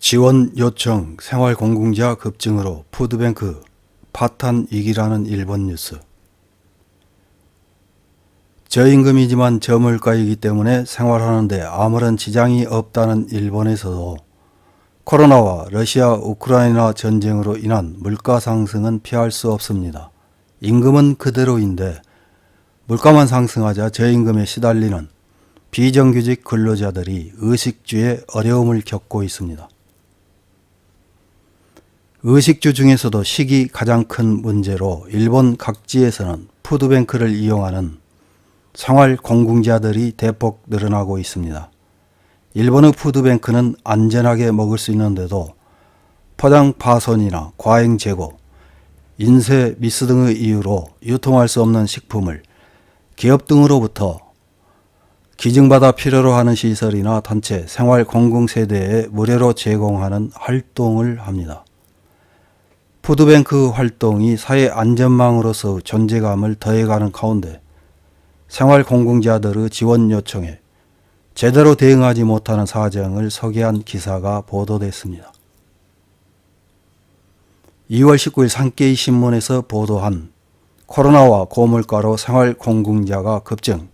지원 요청 생활공공자 급증으로 푸드뱅크 파탄 위기라는 일본 뉴스. 저임금이지만 저물가이기 때문에 생활하는 데 아무런 지장이 없다는 일본에서도 코로나와 러시아 우크라이나 전쟁으로 인한 물가 상승은 피할 수 없습니다. 임금은 그대로인데 물가만 상승하자 저임금에 시달리는 비정규직 근로자들이 의식주에 어려움을 겪고 있습니다. 의식주 중에서도 식이 가장 큰 문제로 일본 각지에서는 푸드뱅크를 이용하는 생활공공자들이 대폭 늘어나고 있습니다. 일본의 푸드뱅크는 안전하게 먹을 수 있는데도 포장 파손이나 과잉 재고, 인쇄 미스 등의 이유로 유통할 수 없는 식품을 기업 등으로부터 기증받아 필요로 하는 시설이나 단체, 생활공공세대에 무료로 제공하는 활동을 합니다. 푸드뱅크 활동이 사회 안전망으로서 존재감을 더해가는 가운데 생활공공자들의 지원 요청에 제대로 대응하지 못하는 사정을 소개한 기사가 보도됐습니다. 2월 19일 산케이 신문에서 보도한 코로나와 고물가로 생활공공자가 급증,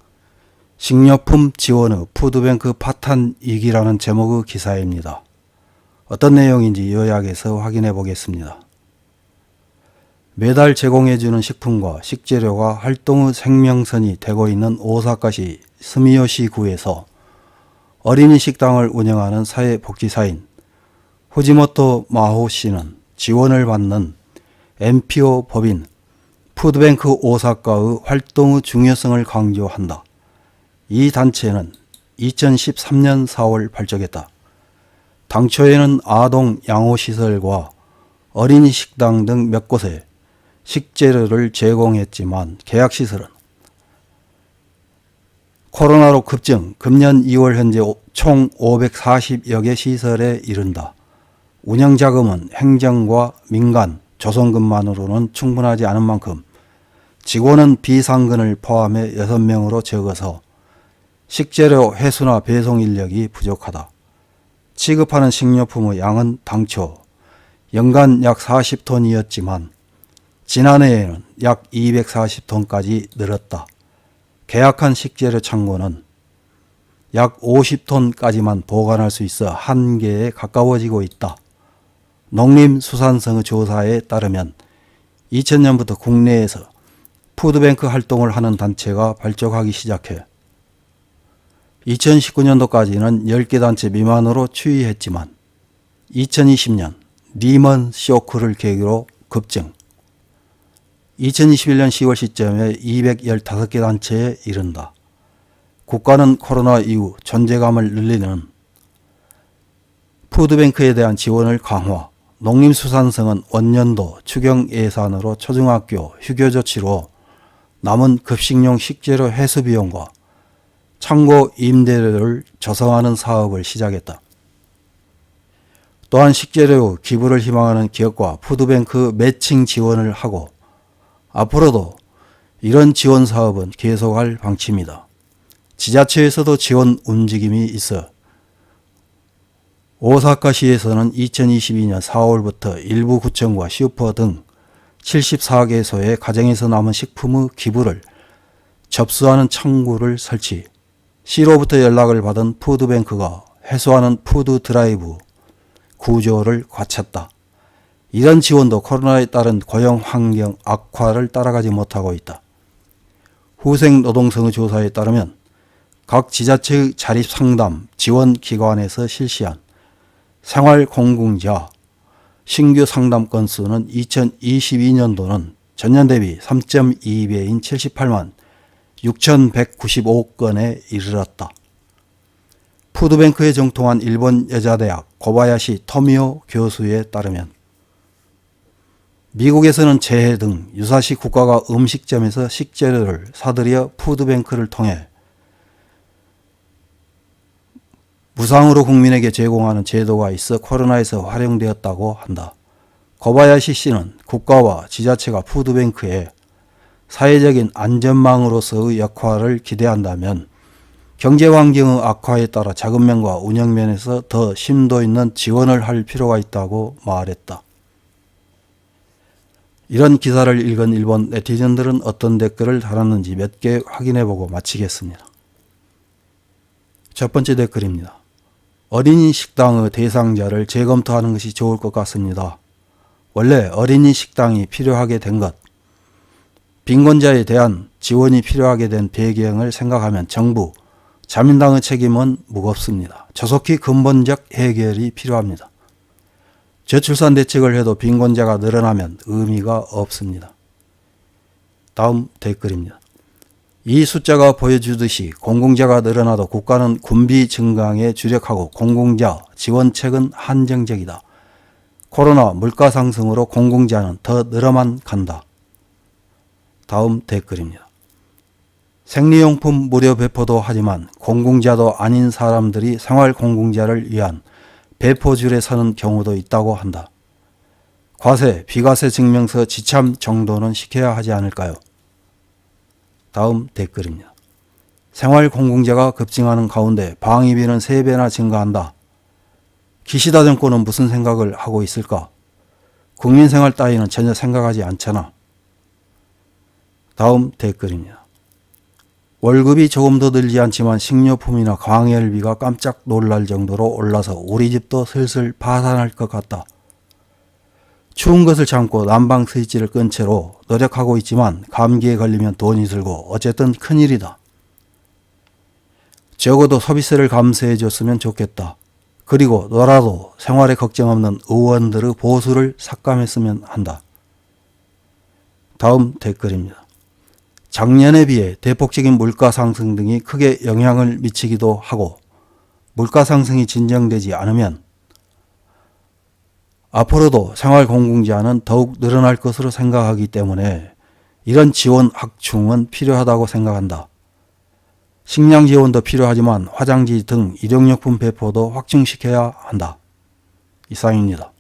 식료품 지원의 푸드뱅크 파탄 위기라는 제목의 기사입니다. 어떤 내용인지 요약해서 확인해 보겠습니다. 매달 제공해주는 식품과 식재료가 활동의 생명선이 되고 있는 오사카시 스미요시구에서 어린이 식당을 운영하는 사회복지사인 후지모토 마호 씨는 지원을 받는 NPO 법인 푸드뱅크 오사카의 활동의 중요성을 강조한다. 이 단체는 2013년 4월 발족했다. 당초에는 아동 양호시설과 어린이 식당 등 몇 곳에 식재료를 제공했지만 계약시설은 코로나로 급증, 금년 2월 현재 총 540여 개 시설에 이른다. 운영자금은 행정과 민간, 조성금만으로는 충분하지 않은 만큼 직원은 비상근을 포함해 6명으로 적어서 식재료 회수나 배송 인력이 부족하다. 취급하는 식료품의 양은 당초 연간 약 40톤이었지만 지난해에는 약 240톤까지 늘었다. 계약한 식재료 창고는 약 50톤까지만 보관할 수 있어 한계에 가까워지고 있다. 농림수산성의 조사에 따르면 2000년부터 국내에서 푸드뱅크 활동을 하는 단체가 발족하기 시작해 2019년도까지는 10개 단체 미만으로 추이했지만 2020년 리먼 쇼크를 계기로 급증, 2021년 10월 시점에 215개 단체에 이른다. 국가는 코로나 이후 존재감을 늘리는 푸드뱅크에 대한 지원을 강화, 농림수산성은 원년도 추경 예산으로 초중학교 휴교조치로 남은 급식용 식재료 회수 비용과 창고 임대료를 조성하는 사업을 시작했다. 또한 식재료 기부를 희망하는 기업과 푸드뱅크 매칭 지원을 하고 앞으로도 이런 지원 사업은 계속할 방침이다. 지자체에서도 지원 움직임이 있어 오사카시에서는 2022년 4월부터 일부 구청과 슈퍼 등 74개소의 가정에서 남은 식품의 기부를 접수하는 창구를 설치, 시로부터 연락을 받은 푸드뱅크가 회수하는 푸드 드라이브 구조를 갖췄다. 이런 지원도 코로나에 따른 고용 환경 악화를 따라가지 못하고 있다. 후생노동성의 조사에 따르면 각 지자체의 자립상담 지원기관에서 실시한 생활공공자 신규 상담 건수는 2022년도는 전년 대비 3.2배인 78만 6,195건에 이르렀다. 푸드뱅크에 정통한 일본 여자대학 고바야시 토미오 교수에 따르면 미국에서는 재해 등 유사시 국가가 음식점에서 식재료를 사들여 푸드뱅크를 통해 무상으로 국민에게 제공하는 제도가 있어 코로나에서 활용되었다고 한다. 고바야시 씨는 국가와 지자체가 푸드뱅크에 사회적인 안전망으로서의 역할을 기대한다면 경제 환경의 악화에 따라 자금면과 운영면에서 더 심도 있는 지원을 할 필요가 있다고 말했다. 이런 기사를 읽은 일본 네티즌들은 어떤 댓글을 달았는지 몇 개 확인해보고 마치겠습니다. 첫 번째 댓글입니다. 어린이 식당의 대상자를 재검토하는 것이 좋을 것 같습니다. 원래 어린이 식당이 필요하게 된 것, 빈곤자에 대한 지원이 필요하게 된 배경을 생각하면 정부, 자민당의 책임은 무겁습니다. 조속히 근본적 해결이 필요합니다. 저출산 대책을 해도 빈곤자가 늘어나면 의미가 없습니다. 다음 댓글입니다. 이 숫자가 보여주듯이 공공자가 늘어나도 국가는 군비 증강에 주력하고 공공자 지원책은 한정적이다. 코로나 물가 상승으로 공공자는 더 늘어만 간다. 다음 댓글입니다. 생리용품 무료 배포도 하지만 공공자도 아닌 사람들이 생활공공자를 위한 배포줄에 서는 경우도 있다고 한다. 과세, 비과세 증명서 지참 정도는 시켜야 하지 않을까요? 다음 댓글입니다. 생활공공재가 급증하는 가운데 방위비는 3배나 증가한다. 기시다 정권은 무슨 생각을 하고 있을까? 국민생활 따위는 전혀 생각하지 않잖아. 다음 댓글입니다. 월급이 조금 더 늘지 않지만 식료품이나 광열비가 깜짝 놀랄 정도로 올라서 우리 집도 슬슬 파산할 것 같다. 추운 것을 참고 난방 스위치를 끈 채로 노력하고 있지만 감기에 걸리면 돈이 들고 어쨌든 큰일이다. 적어도 소비세를 감세해 줬으면 좋겠다. 그리고 너라도 생활에 걱정 없는 의원들의 보수를 삭감했으면 한다. 다음 댓글입니다. 작년에 비해 대폭적인 물가 상승 등이 크게 영향을 미치기도 하고 물가 상승이 진정되지 않으면 앞으로도 생활공공자는 더욱 늘어날 것으로 생각하기 때문에 이런 지원 확충은 필요하다고 생각한다. 식량 지원도 필요하지만 화장지 등 일용약품 배포도 확충시켜야 한다. 이상입니다.